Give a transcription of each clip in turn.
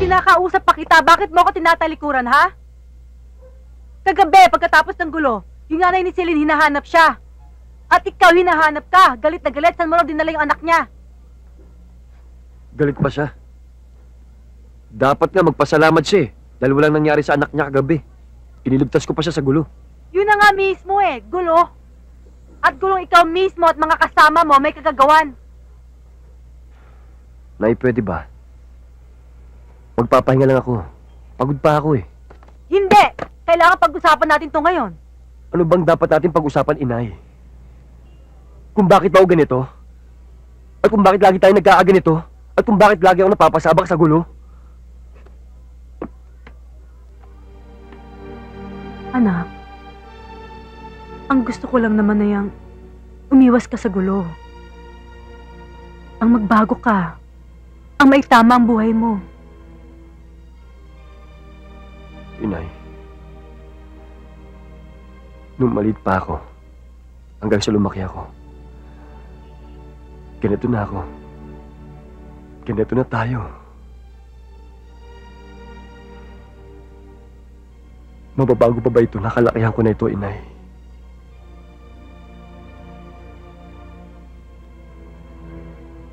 Kinakausap pa kita, bakit mo ako tinatalikuran, ha? Kagabi, pagkatapos ng gulo, yung nanay ni Celine hinahanap siya. At ikaw hinahanap ka, galit na galit, saan mo raw dinala yung anak niya? Galit pa siya. Dapat nga magpasalamat siya eh, dahil walang nangyari sa anak niya kagabi. Iniligtas ko pa siya sa gulo. Yun na nga mismo eh, gulo. At gulong ikaw mismo at mga kasama mo may kagagawan. Nay, pwede ba? Magpapahinga lang ako. Pagod pa ako eh. Hindi! Kailangan pag-usapan natin to ngayon. Ano bang dapat natin pag-usapan, inay? Kung bakit ba ako ganito? At kung bakit lagi tayo nagkakaganito? At kung bakit lagi ako napapasabak sa gulo? Anak, ang gusto ko lang naman na yung umiwas ka sa gulo. Ang magbago ka. Ang maitama ang buhay mo. Inay, nung maliit pa ako, hanggang sa lumaki ako, ganito na ako. Ganito na tayo. Mababago pa ba ito? Nakalakihan ko na ito, inay.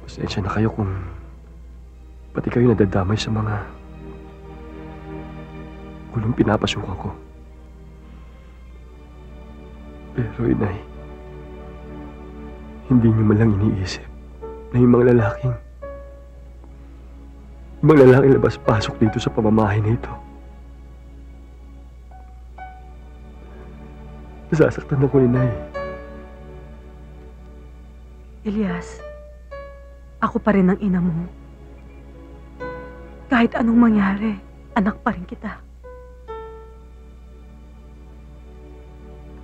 Pasensya na kayo kung pati kayo nadadamay sa mga gulong pinapasukan ko. Pero, inay, hindi niyo malang iniisip na yung mga lalaking labas-pasok dito sa pamamahay na ito. Nasasaktan ako, inay. Elias, ako pa rin ang ina mo. Kahit anong mangyari, anak pa rin kita.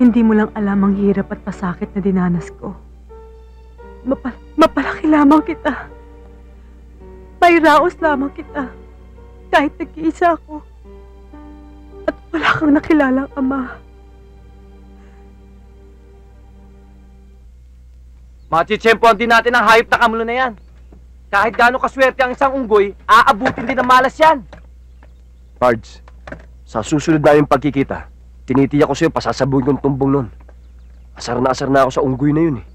Hindi mo lang alam ang hirap at pasakit na dinanas ko. Mapalaki lamang kita. Pairaos lamang kita. Kahit nag-iisa ako. At wala kang nakilalang ama. Matitsempohan din natin ang hayop na kamulo na yan. Kahit gaano kaswerte ang isang unggoy, aabutin din ng malas yan. Pards, sa susunod na yung pagkikita, tinitiyak ko sa'yo, pasasabuhin kong tumbong nun. Asar na ako sa unggoy na yun eh.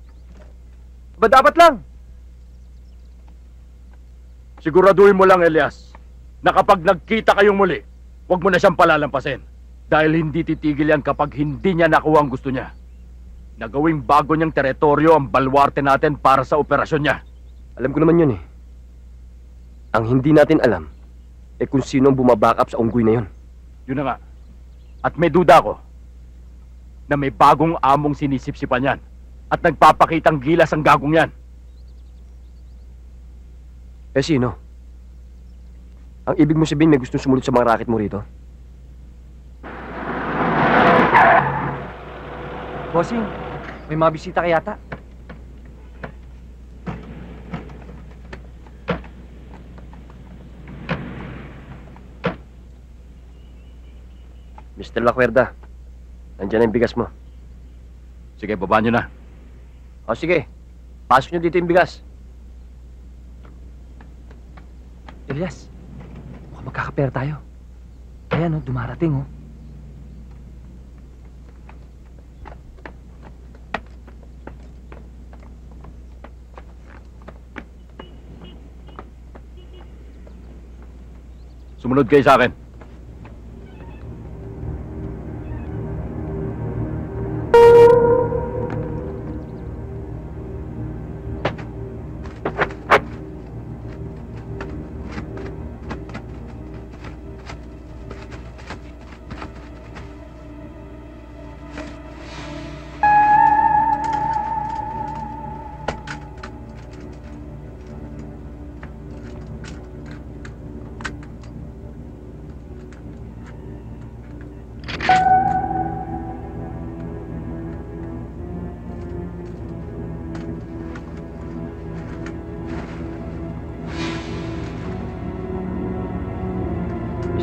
Ba dapat lang? Siguraduhin mo lang, Elias, na kapag nagkita kayong muli, huwag mo na siyang palalampasin. Dahil hindi titigil yan kapag hindi niya nakuha ang gusto niya. Nagawing bago niyang teritoryo ang balwarte natin para sa operasyon niya. Alam ko naman yun eh. Ang hindi natin alam, kung sino ang bumabackup sa unggoy na yun. Yun na nga. At may duda ko na may bagong among sinisipsipan yan at nagpapakitang gilas ang gagong yan. Sino? Ang ibig mo sabihin may gustong sumunod sa mga racket mo rito? Bossing, may mga bisita ka yata. Mr. Lacuerda, nandiyan na yung bigas mo. Sige, baba nyo na. O sige, pasok nyo dito yung bigas. Elias, mukhang magkakapera tayo. Ayan, dumarating, Sumunod kayo sa akin.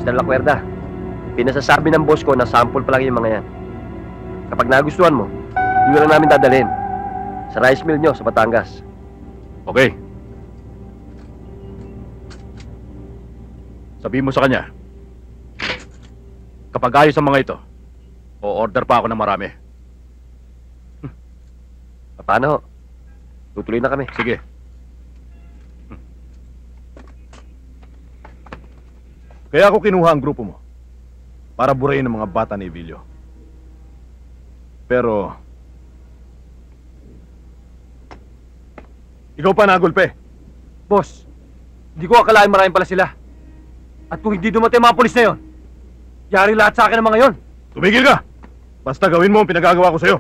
Mr. Lacuerda, pinasasabi ng boss ko na sample pa lang yung mga yan. Kapag nagustuhan mo, yun lang namin dadalhin. Sa rice mill nyo sa Batangas. Okay. Sabihin mo sa kanya, kapag ayos ang mga ito, o-order pa ako ng marami. Paano ho? Tutuloy na kami. Sige. Kaya ako kinuha ang grupo mo para burayin ang mga bata ni Evilio. Pero ikaw pa nagulpe. Boss, hindi ko akalain maraming pala sila. At kung hindi dumatay ang mga pulis na yon, yari lahat sa akin ng mga yon. Tumigil ka! Basta gawin mo ang pinagagawa ko sa'yo.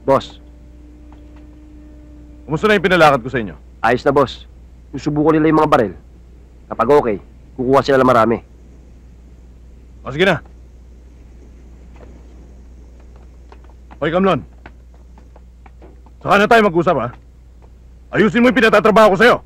Boss, Kumusta na yung pinalakad ko sa inyo? ayos na boss. Susubukan nila yung mga baril. Kapag okay, kukuha sila ng marami. O sige na. Hoy, Kamlon. Saka na tayo mag-usap, ha? Ayusin mo yung pinatatrabaho ko sa'yo.